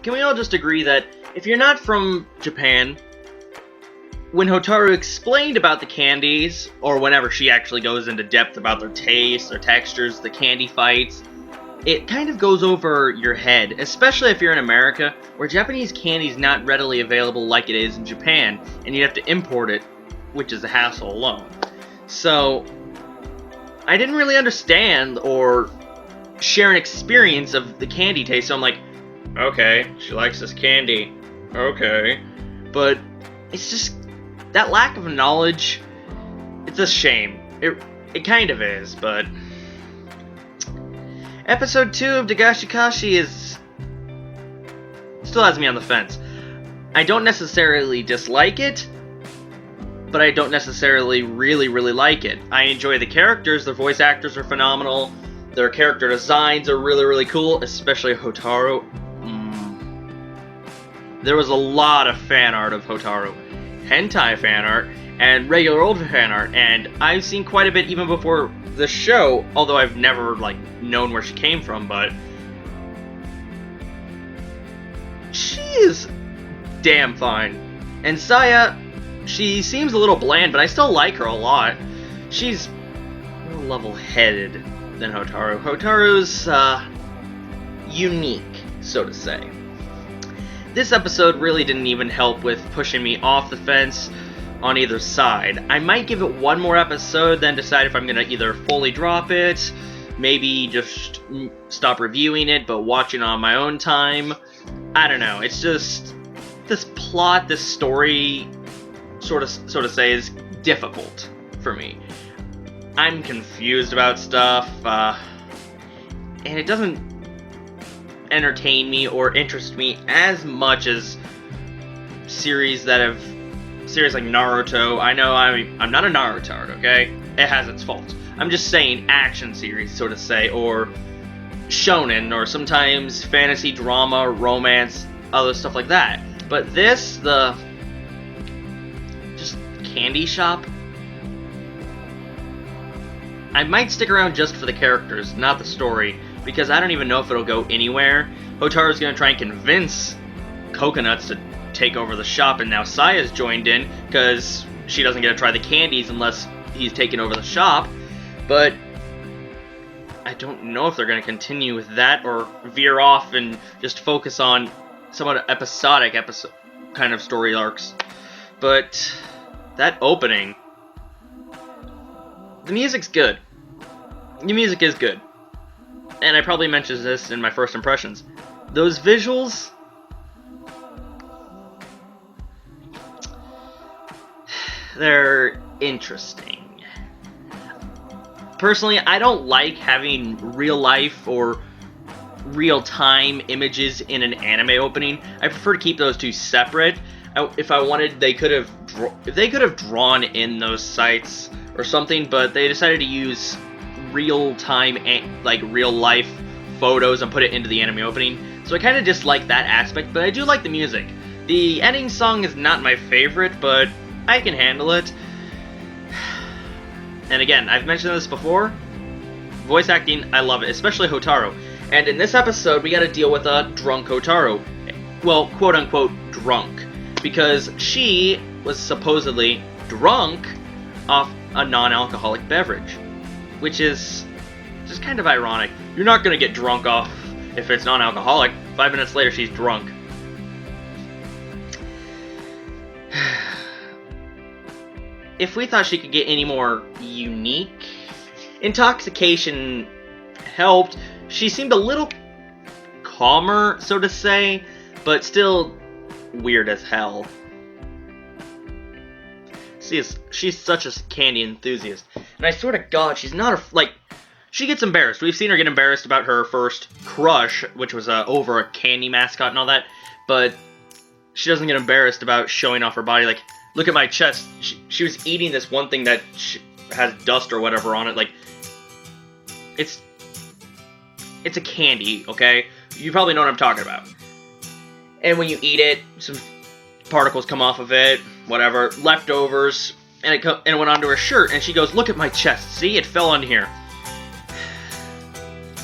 can we all just agree that if you're not from Japan, when Hotaru explained about the candies, or whenever she actually goes into depth about their tastes, their textures, the candy fights, it kind of goes over your head, especially if you're in America, where Japanese candy is not readily available like it is in Japan, and you have to import it, which is a hassle alone. So, I didn't really understand or share an experience of the candy taste, so I'm like, okay, she likes this candy, okay, but it's just, that lack of knowledge, it's a shame. It kind of is, but Episode 2 of Dagashi Kashi still has me on the fence. I don't necessarily dislike it, but I don't necessarily really like it. I enjoy the characters, their voice actors are phenomenal, their character designs are really cool, especially Hotaru. There was a lot of fan art of Hotaru. Hentai fan art, and regular old fan art, and I've seen quite a bit even before the show, although I've never, known where she came from, but she is damn fine. And Saya, she seems a little bland, but I still like her a lot. She's more level-headed than Hotaru. Hotaru's, unique, so to say. This episode really didn't even help with pushing me off the fence on either side. I might give it one more episode, then decide if I'm gonna either fully drop it, maybe just stop reviewing it, but watch it on my own time. I don't know, it's just, this plot, this story, sort of say, is difficult for me. I'm confused about stuff, and it doesn't entertain me or interest me as much as series like Naruto. I know I'm not a Naruto, okay? It has its faults. I'm just saying action series, so to say, or shonen, or sometimes fantasy, drama, romance, other stuff like that. But this, just candy shop, I might stick around just for the characters, not the story, because I don't even know if it'll go anywhere. Hotaru's gonna try and convince Coconuts to take over the shop, and now Saya's joined in, because she doesn't get to try the candies unless he's taken over the shop. But I don't know if they're gonna continue with that, or veer off and just focus on somewhat episodic kind of story arcs. But that opening, the music's good. The music is good. And I probably mentioned this in my first impressions. Those visuals, they're interesting. Personally, I don't like having real life or real-time images in an anime opening. I prefer to keep those two separate. If I wanted, if they could have drawn in those sites or something, but they decided to use real-time, real-life photos and put it into the anime opening. So I kind of dislike that aspect, but I do like the music. The ending song is not my favorite, but I can handle it. And again, I've mentioned this before, voice acting, I love it, especially Hotaru. And in this episode, we gotta deal with a drunk Hotaru. Well, quote-unquote drunk. Because she was supposedly drunk off a non-alcoholic beverage. Which is just kind of ironic. You're not gonna get drunk off if it's non-alcoholic. 5 minutes later, she's drunk. If we thought she could get any more unique, intoxication helped. She seemed a little calmer, so to say, but still weird as hell. She's such a candy enthusiast, and I swear to God, she's not she gets embarrassed. We've seen her get embarrassed about her first crush, which was over a candy mascot and all that, but she doesn't get embarrassed about showing off her body. Like, look at my chest. She was eating this one thing that has dust or whatever on it. It's a candy, okay? You probably know what I'm talking about. And when you eat it, some particles come off of it, whatever, leftovers, and it went onto her shirt, and she goes, look at my chest, see? It fell onto here.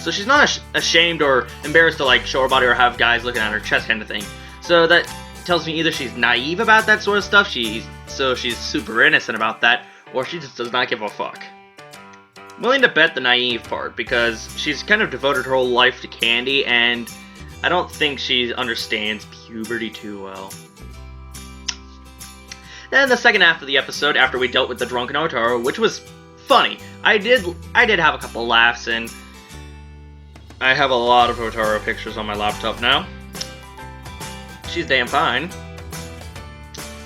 So she's not ashamed or embarrassed to like show her body or have guys looking at her chest kind of thing. So that tells me either she's naive about that sort of stuff, she's super innocent about that, or she just does not give a fuck. I'm willing to bet the naive part, because she's kind of devoted her whole life to candy, and I don't think she understands puberty too well. Then the second half of the episode, after we dealt with the drunken Hotaru, which was funny. I did have a couple laughs, and I have a lot of Hotaru pictures on my laptop now. She's damn fine.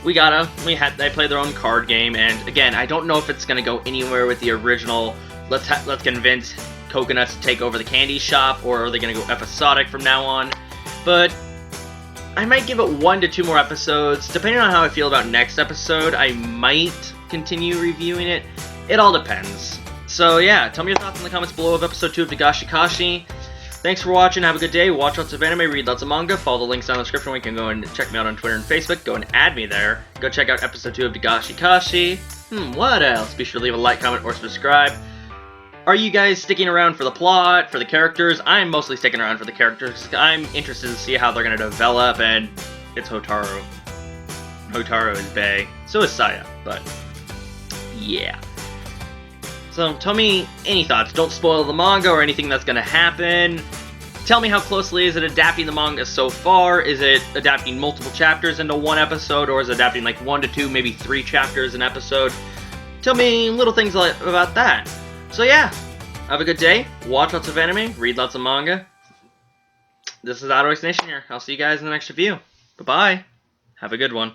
They play their own card game, and again, I don't know if it's gonna go anywhere with the original. Let's convince Coconuts to take over the candy shop, or are they gonna go episodic from now on? But I might give it 1 to 2 more episodes. Depending on how I feel about next episode, I might continue reviewing it. It all depends. So yeah, tell me your thoughts in the comments below of episode 2 of Dagashi Kashi. Thanks for watching, have a good day, watch lots of anime, read lots of manga, follow the links down in the description where you can go and check me out on Twitter and Facebook, go and add me there, go check out episode 2 of Dagashi Kashi. What else? Be sure to leave a like, comment, or subscribe. Are you guys sticking around for the plot, for the characters? I'm mostly sticking around for the characters. I'm interested to see how they're going to develop, and it's Hotaru. Hotaru is bae. So is Saya, but yeah. So tell me any thoughts. Don't spoil the manga or anything that's going to happen. Tell me how closely is it adapting the manga so far? Is it adapting multiple chapters into one episode, or is it adapting like 1 to 2, maybe 3 chapters an episode? Tell me little things about that. So yeah, have a good day, watch lots of anime, read lots of manga. This is Antics Nation here. I'll see you guys in the next review. Bye-bye. Have a good one.